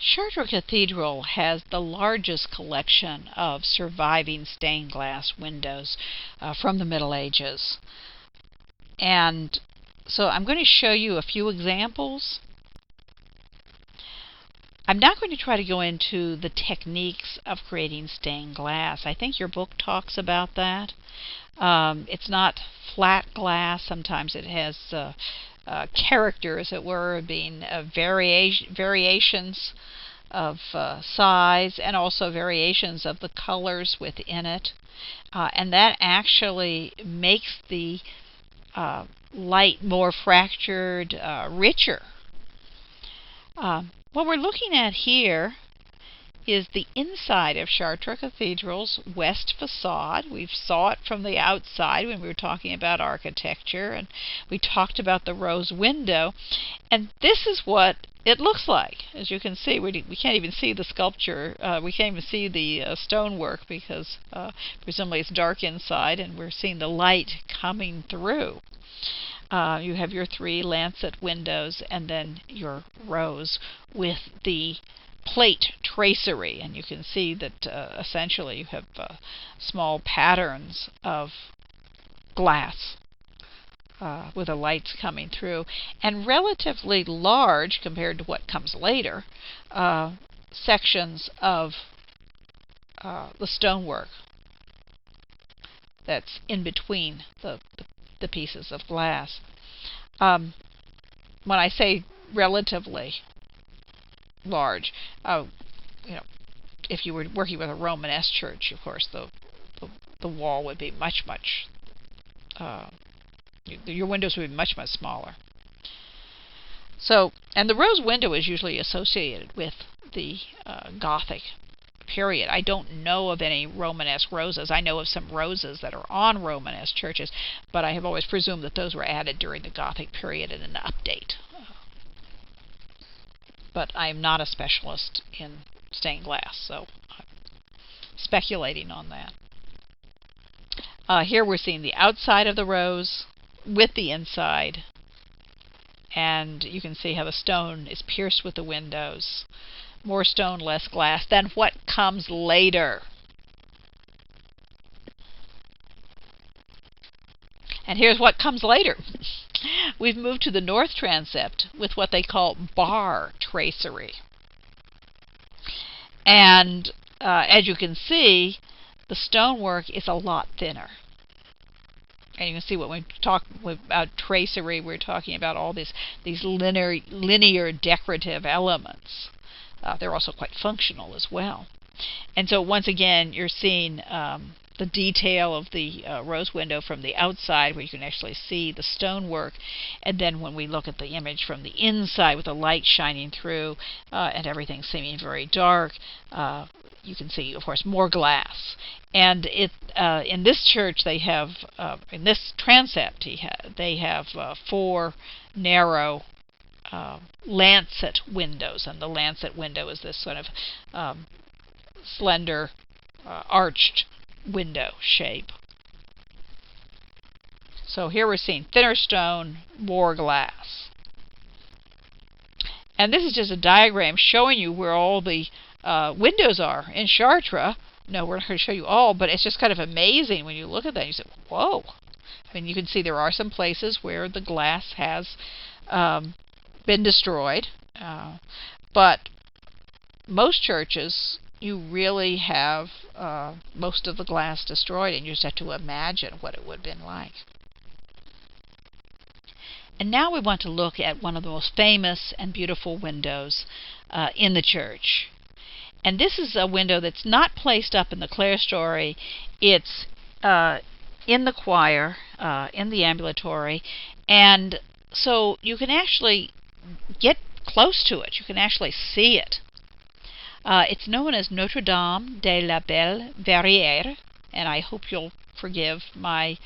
Chartres Cathedral has the largest collection of surviving stained glass windows from the Middle Ages. And so I'm going to show you a few examples. I'm not going to try to go into the techniques of creating stained glass. I think your book talks about that. It's not flat glass. Sometimes it has character, as it were, being variations of size and also variations of the colors within it. And that actually makes the light more fractured, richer. What we're looking at here is the inside of Chartres Cathedral's west facade. We saw it from the outside when we were talking about architecture, and we talked about the rose window. And this is what it looks like. As you can see, we can't even see the sculpture. We can't even see the stonework because presumably it's dark inside, and we're seeing the light coming through. You have your 3 lancet windows and then your rose with the plate tracery, and you can see that essentially you have small patterns of glass with the lights coming through, and relatively large compared to what comes later sections of the stonework that's in between the pieces of glass. When I say relatively large, if you were working with a Romanesque church, of course, the wall would be much your windows would be much smaller. So, and the rose window is usually associated with the Gothic period. I don't know of any Romanesque roses. I know of some roses that are on Romanesque churches, but I have always presumed that those were added during the Gothic period in an update. But I am not a specialist in stained glass, so I'm speculating on that. Here we're seeing the outside of the rose with the inside, and you can see how the stone is pierced with the windows. More stone, less glass. Then what comes later? And here's what comes later. We've moved to the north transept with what they call bar tracery. And as you can see, the stonework is a lot thinner. And you can see when we talk about tracery, we're talking about all these linear decorative elements. They're also quite functional as well. And so once again, you're seeing the detail of the rose window from the outside, where you can actually see the stonework. And then when we look at the image from the inside with the light shining through and everything seeming very dark, you can see, of course, more glass. And in this church, they have, in this transept, they have 4 narrow lancet windows, and the lancet window is this sort of slender, arched window shape. So here we're seeing thinner stone, more glass. And this is just a diagram showing you where all the windows are in Chartres. No, we're not going to show you all, but it's just kind of amazing when you look at that. You say, whoa. I mean, you can see there are some places where the glass has been destroyed, but most churches, you really have most of the glass destroyed, and you just have to imagine what it would have been like. And now we want to look at one of the most famous and beautiful windows in the church. And this is a window that's not placed up in the clerestory. It's in the choir, in the ambulatory, and so you can actually get close to it. You can actually see it. It's known as Notre de la Belle Verrière, and I hope you'll forgive my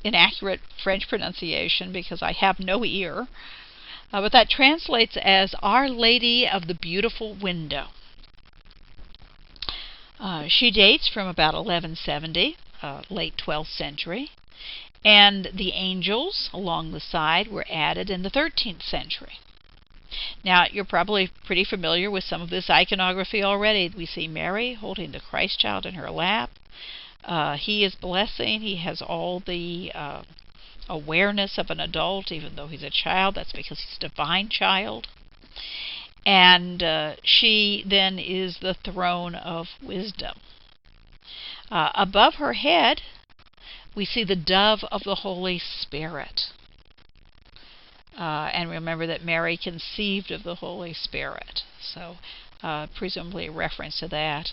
inaccurate French pronunciation because I have no ear. But that translates as Our Lady of the Beautiful Window. She dates from about 1170, late 12th century, and the angels along the side were added in the 13th century. Now, you're probably pretty familiar with some of this iconography already. We see Mary holding the Christ child in her lap. He is blessing. He has all the awareness of an adult, even though he's a child. That's because he's a divine child. And she then is the throne of wisdom. Above her head, we see the dove of the Holy Spirit. And remember that Mary conceived of the Holy Spirit. So presumably a reference to that.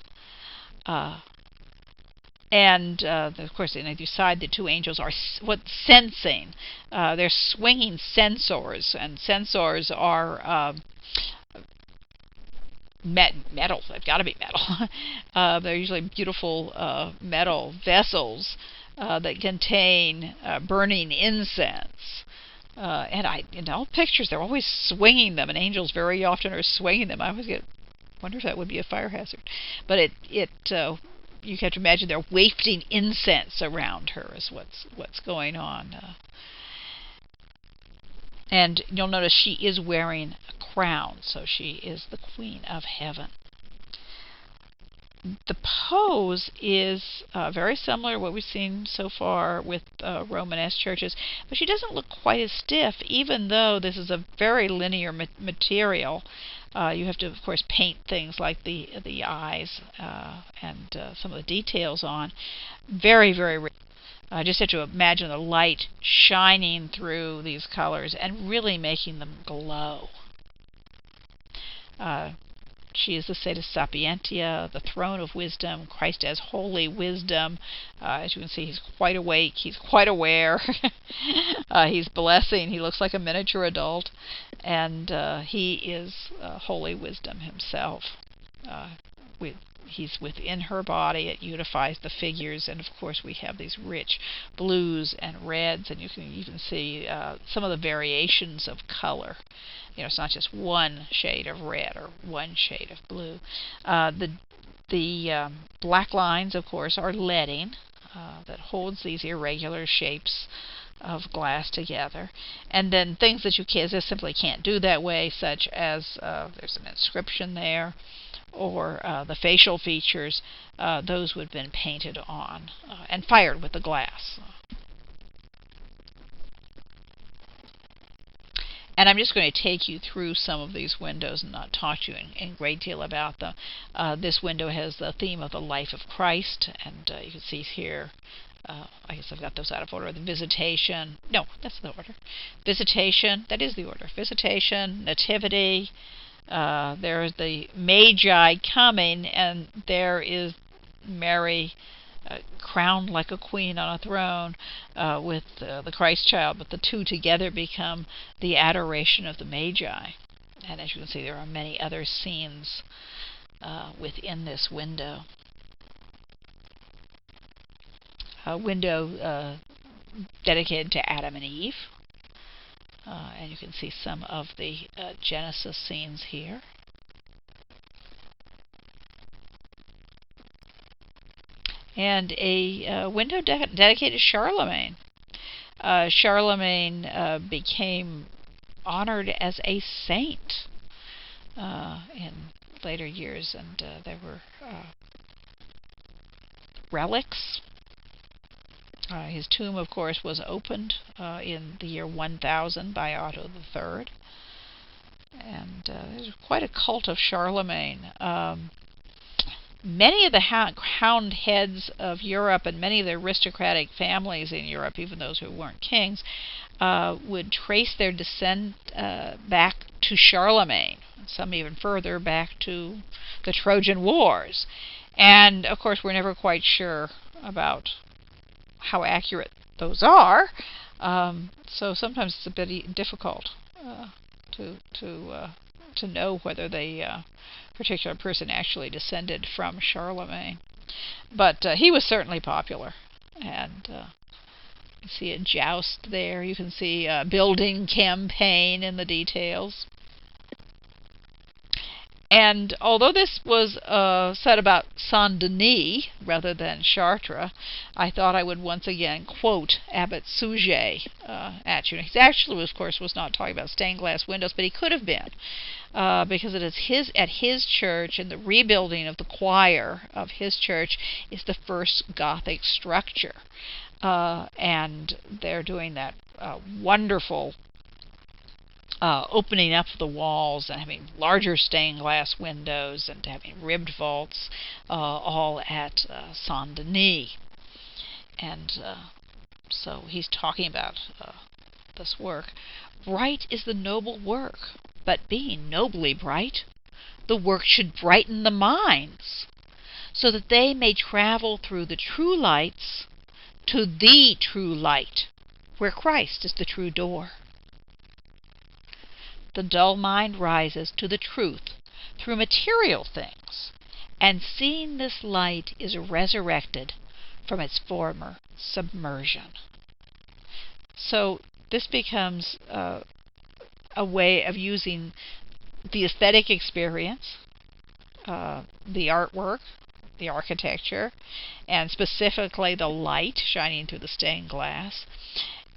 And of course, on either side, the two angels are sensing. They're swinging censers, and censers are metal. They've got to be metal. They're usually beautiful metal vessels that contain burning incense. And in all pictures, they're always swinging them, and angels very often are swinging them. I always wonder if that would be a fire hazard. But you have to imagine they're wafting incense around her is what's going on. And you'll notice she is wearing a crown, so she is the Queen of Heaven. The pose is very similar to what we've seen so far with Romanesque churches, but she doesn't look quite as stiff, even though this is a very linear material. You have to, of course, paint things like the eyes and some of the details on. Very, very rich. Just have to imagine the light shining through these colors and really making them glow. She is the Sede Sapientia, the throne of wisdom, Christ as holy wisdom. As you can see, he's quite awake, he's quite aware. He's blessing, he looks like a miniature adult, and he is holy wisdom himself. He's within her body, it unifies the figures, and of course we have these rich blues and reds, and you can even see some of the variations of color. You know, it's not just one shade of red or one shade of blue. The black lines, of course, are leading that holds these irregular shapes of glass together. And then things that you just simply can't do that way, such as there's an inscription there, or the facial features, those would have been painted on and fired with the glass. And I'm just going to take you through some of these windows and not talk to you in great deal about them. This window has the theme of the life of Christ, and you can see here, I guess I've got those out of order. The Visitation, no, that's the order. Visitation, that is the order. Visitation, Nativity, there's the Magi coming, and there is Mary crowned like a queen on a throne with the Christ child, but the two together become the adoration of the Magi. And as you can see, there are many other scenes within this window. A window dedicated to Adam and Eve, and you can see some of the Genesis scenes here. And a window dedicated to Charlemagne. Charlemagne became honored as a saint in later years, and there were relics. His tomb, of course, was opened in the year 1000 by Otto III. And there's quite a cult of Charlemagne. Many of the hound heads of Europe and many of the aristocratic families in Europe, even those who weren't kings, would trace their descent back to Charlemagne, some even further back to the Trojan Wars. And, of course, we're never quite sure about how accurate those are. So sometimes it's a bit difficult to know whether the particular person actually descended from Charlemagne. But he was certainly popular, and you see a joust there. You can see a building campaign in the details. And although this was said about Saint Denis rather than Chartres, I thought I would once again quote Abbot Suger at you. He actually, of course, was not talking about stained glass windows, but he could have been, because it is at his church, and the rebuilding of the choir of his church is the first Gothic structure. And they're doing that wonderful opening up the walls and having larger stained glass windows and having ribbed vaults, all at Saint Denis. And so he's talking about this work. Bright is the noble work, but being nobly bright, the work should brighten the minds, so that they may travel through the true lights to the true light, where Christ is the true door. The dull mind rises to the truth through material things, and seeing this light is resurrected from its former submersion. So this becomes a way of using the aesthetic experience, the artwork, the architecture, and specifically the light shining through the stained glass,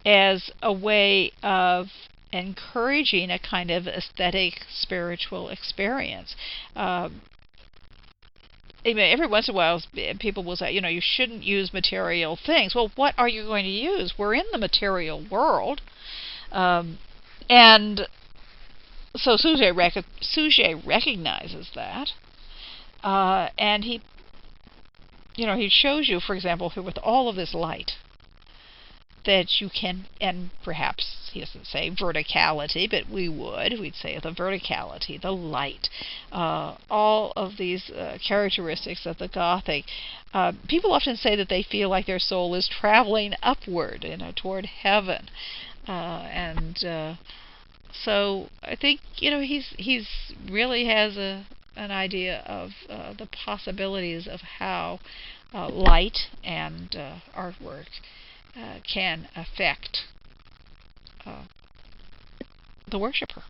as a way of encouraging a kind of aesthetic spiritual experience. Every once in a while people will say, you shouldn't use material things. Well, what are you going to use? We're in the material world. And so Suger recognizes that. And he shows you, for example, with all of this light, that you can, and perhaps he doesn't say verticality, but we'd say the verticality, the light, all of these characteristics of the Gothic. People often say that they feel like their soul is traveling upward, toward heaven, and so I think he's really has an idea of the possibilities of how light and artwork can affect the worshipper.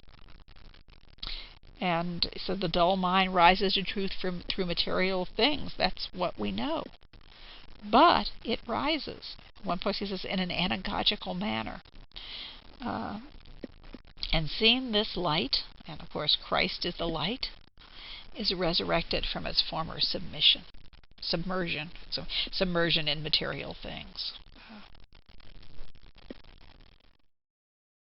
And so the dull mind rises to truth through material things. That's what we know. But it rises. One place he says, in an anagogical manner. And seeing this light, and of course Christ is the light, is resurrected from its former submersion in material things.